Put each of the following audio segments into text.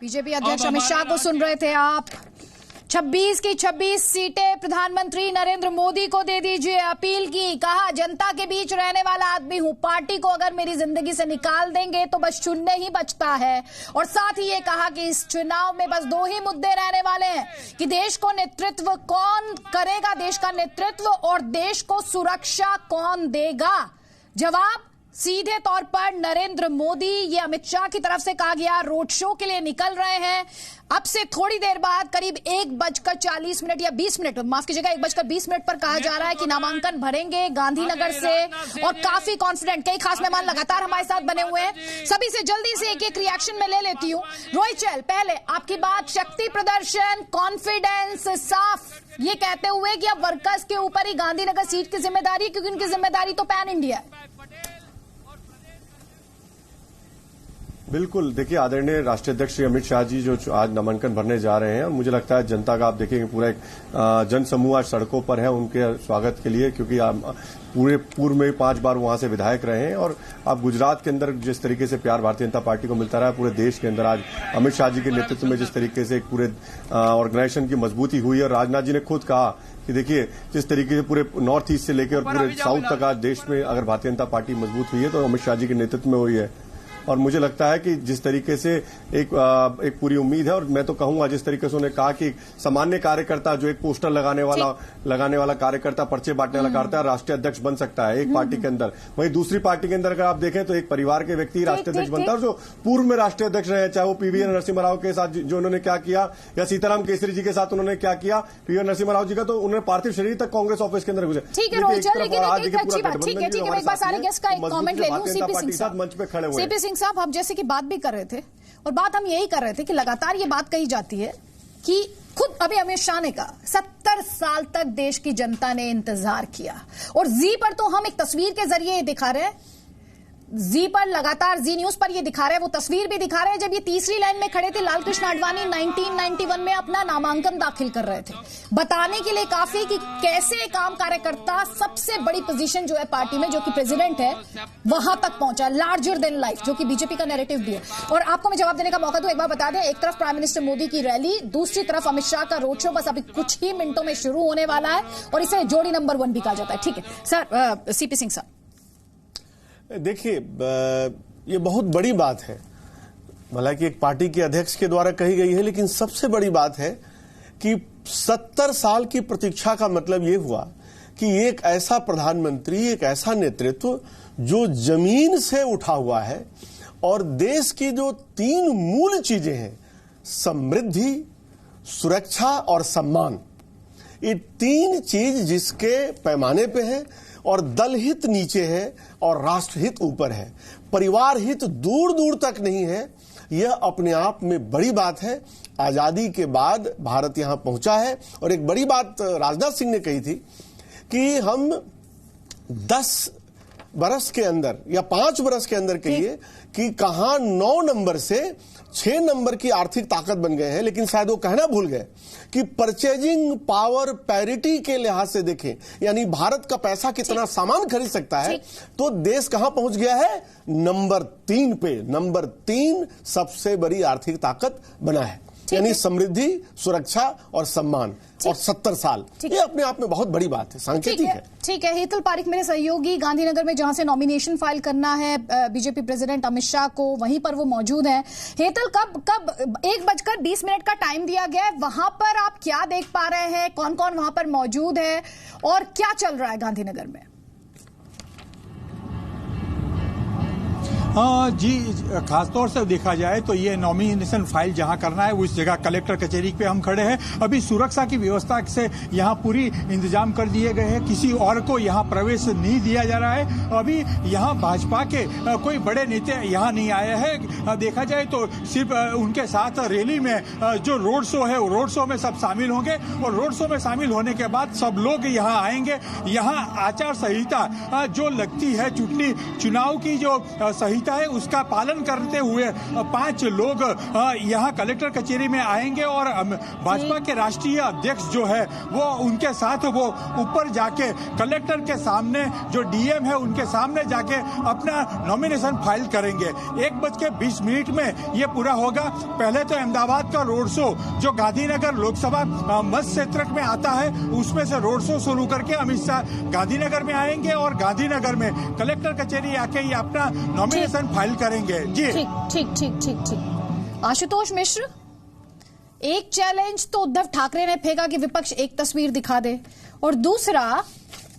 BJP अध्यक्ष अमित शाह को सुन रहे थे आप। 26 की 26 सीटें प्रधानमंत्री नरेंद्र मोदी को दे दीजिए, अपील की। कहा जनता के बीच रहने वाला आदमी हूं, पार्टी को अगर मेरी जिंदगी से निकाल देंगे तो बस शून्य ही बचता है। और साथ ही ये कहा कि इस चुनाव में बस दो ही मुद्दे रहने वाले हैं कि देश को नेतृत्व कौन करेगा, देश का नेतृत्व, और देश को सुरक्षा कौन देगा। जवाब सीधे तौर पर नरेंद्र मोदी। ये अमित शाह की तरफ से कहा गया। रोड शो के लिए निकल रहे हैं। अब से थोड़ी देर बाद करीब 1:40 या 20 मिनट, माफ कीजिएगा, 1:20 पर कहा जा रहा है कि नामांकन भरेंगे गांधीनगर से, और काफी कॉन्फिडेंट। कई खास मेहमान लगातार हमारे साथ बने हुए हैं। सभी से जल्दी से एक रिएक्शन में ले लेती हूं। रोहित चहल, पहले आपकी बात, शक्ति प्रदर्शन, कॉन्फिडेंस साफ ये कहते हुए कि अब वर्कर्स के ऊपर ही गांधीनगर सीट की जिम्मेदारी, क्योंकि उनकी जिम्मेदारी तो पैन इंडिया है। बिल्कुल, देखिए आदरणीय राष्ट्रीय अध्यक्ष श्री अमित शाह जी जो आज नामांकन भरने जा रहे हैं, और मुझे लगता है जनता का आप देखेंगे पूरा एक जन समूह आज सड़कों पर है उनके स्वागत के लिए, क्योंकि पूरे पूर्व में 5 बार वहां से विधायक रहे हैं। और अब गुजरात के अंदर जिस तरीके से प्यार भारतीय जनता पार्टी को मिलता रहा है, पूरे देश के अंदर आज अमित शाह जी के नेतृत्व में जिस तरीके से एक पूरे ऑर्गेनाइजेशन की मजबूती हुई है। और राजनाथ जी ने खुद कहा कि देखिए जिस तरीके से पूरे नॉर्थ ईस्ट से लेकर और पूरे साउथ तक आज देश में अगर भारतीय जनता पार्टी मजबूत हुई है तो अमित शाह जी के नेतृत्व में हुई है। और मुझे लगता है कि जिस तरीके से एक पूरी उम्मीद है, और मैं तो कहूंगा जिस तरीके से उन्होंने कहा कि सामान्य कार्यकर्ता जो एक पोस्टर लगाने वाला कार्यकर्ता, पर्चे बांटने वाला कार्यकर्ता राष्ट्रीय अध्यक्ष बन सकता है एक पार्टी के अंदर। वहीं दूसरी पार्टी के अंदर अगर आप देखें तो एक परिवार के व्यक्ति राष्ट्रीय अध्यक्ष बनता है। और जो पूर्व में राष्ट्रीय अध्यक्ष रहे, चाहे वो पीवीएन नरसिम्हा राव के साथ जो उन्होंने क्या किया, या सीताराम केसरी जी के साथ उन्होंने क्या किया, पीवीएन नरसिम्हा राव जी का तो उन्होंने पार्थिव शरीर तक कांग्रेस ऑफिस के अंदर गुजरे। ठीक है रोहित, लेकिन एक अच्छी बात, ठीक है, मैं एक बार सारे गेस्ट का एक कमेंट ले लूं। सीपी सिंह साहब, हम जैसे कि बात भी कर रहे थे, और बात हम यही कर रहे थे कि लगातार ये बात कही जाती है कि खुद अभी अमित शाह ने कहा 70 साल तक देश की जनता ने इंतजार किया। और जी पर तो हम एक तस्वीर के जरिए ये दिखा रहे हैं, जी पर लगातार, जी न्यूज पर ये दिखा रहे हैं, वो तस्वीर भी दिखा रहे हैं जब ये तीसरी लाइन में खड़े थे। लालकृष्ण आडवाणी 1991 में अपना नामांकन दाखिल कर रहे थे, बताने के लिए काफी कि कैसे एक आम कार्यकर्ता सबसे बड़ी पोजीशन जो है पार्टी में, जो कि प्रेसिडेंट है, वहां तक पहुंचा, लार्जर देन लाइफ, जो कि बीजेपी का नैरेटिव भी है। और आपको मैं जवाब देने का मौका दूं, एक बार बता दें, एक तरफ प्राइम मिनिस्टर मोदी की रैली, दूसरी तरफ अमित शाह का रोड शो बस अभी कुछ ही मिनटों में शुरू होने वाला है, और इसे जोड़ी नंबर 1 भी कहा जाता है। ठीक है सर, सीपी सिंह साहब, देखिए ये बहुत बड़ी बात है, हालांकि एक पार्टी के अध्यक्ष के द्वारा कही गई है, लेकिन सबसे बड़ी बात है कि 70 साल की प्रतीक्षा का मतलब ये हुआ कि एक ऐसा प्रधानमंत्री, एक ऐसा नेतृत्व जो जमीन से उठा हुआ है, और देश की जो 3 मूल चीजें हैं, समृद्धि, सुरक्षा और सम्मान, ये 3 चीज जिसके पैमाने पे है, और दल हित नीचे है और राष्ट्र हित ऊपर है, परिवार हित दूर दूर तक नहीं है, यह अपने आप में बड़ी बात है। आजादी के बाद भारत यहां पहुंचा है। और एक बड़ी बात राजनाथ सिंह ने कही थी कि हम 10 बरस के अंदर या 5 बरस के अंदर कहिए कि कहां 9 नंबर से 6 नंबर की आर्थिक ताकत बन गए हैं, लेकिन शायद वो कहना भूल गए कि परचेजिंग पावर पैरिटी के लिहाज से देखें, यानी भारत का पैसा कितना सामान खरीद सकता है, तो देश कहां पहुंच गया है, नंबर 3 पे। नंबर 3 सबसे बड़ी आर्थिक ताकत बना है, यानी समृद्धि, सुरक्षा और सम्मान, और 70 साल, ये अपने आप में बहुत बड़ी बात है, सांकेतिक है। ठीक है, हेतल पारिक मेरे सहयोगी गांधीनगर में जहां से नॉमिनेशन फाइल करना है बीजेपी प्रेसिडेंट अमित शाह को, वहीं पर वो मौजूद हैं। हेतल, कब 1:20 का टाइम दिया गया है, वहां पर आप क्या देख पा रहे हैं, कौन कौन वहां पर मौजूद है और क्या चल रहा है गांधीनगर में? जी, खासतौर से देखा जाए तो ये नॉमिनेशन फाइल जहां करना है उस जगह कलेक्टर कचहरी पे हम खड़े हैं। अभी सुरक्षा की व्यवस्था से यहां पूरी इंतजाम कर दिए गए हैं, किसी और को यहां प्रवेश नहीं दिया जा रहा है। अभी यहां भाजपा के कोई बड़े नेता यहां नहीं आए हैं। देखा जाए तो सिर्फ उनके साथ रैली में जो रोड शो है, रोड शो में सब शामिल होंगे, और रोड शो में शामिल होने के बाद सब लोग यहां आएंगे। यहां आचार संहिता जो लगती है, चुनाव की जो संहिता संहिता है उसका पालन करते हुए 5 लोग यहाँ कलेक्टर कचेरी में आएंगे और भाजपा के राष्ट्रीय अध्यक्ष जो है वो उनके साथ वो ऊपर जाके कलेक्टर के सामने जो डीएम है उनके सामने जाके अपना नॉमिनेशन फाइल करेंगे। 1:20 में ये पूरा होगा। पहले तो अहमदाबाद का रोड शो जो गांधीनगर लोकसभा मत क्षेत्र में आता है उसमें से रोड शो शुरू करके अमित शाह गांधीनगर में आएंगे और गांधीनगर में कलेक्टर कचेरी आके ये अपना नॉमिनेशन फाइल करेंगे। जी ठीक। आशुतोष मिश्र, एक चैलेंज तो उद्धव ठाकरे ने फेंका कि विपक्ष एक तस्वीर दिखा दे, और दूसरा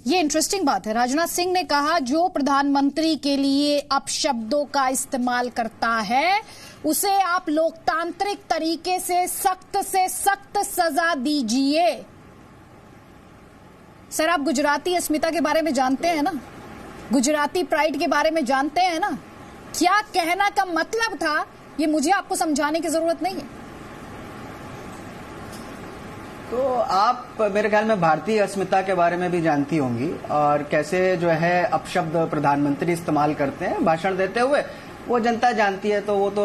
ये इंटरेस्टिंग बात है, राजनाथ सिंह ने कहा जो प्रधानमंत्री के लिए अपशब्दों का इस्तेमाल करता है उसे आप लोकतांत्रिक तरीके से सख्त सजा दीजिए। सर, आप गुजराती अस्मिता के बारे में जानते हैं ना, गुजराती प्राइड के बारे में जानते हैं ना, क्या कहना का मतलब था ये मुझे आपको समझाने की जरूरत नहीं है। तो आप मेरे ख्याल में भारतीय अस्मिता के बारे में भी जानती होंगी और कैसे जो है अपशब्द प्रधानमंत्री इस्तेमाल करते हैं भाषण देते हुए, वो जनता जानती है। तो वो तो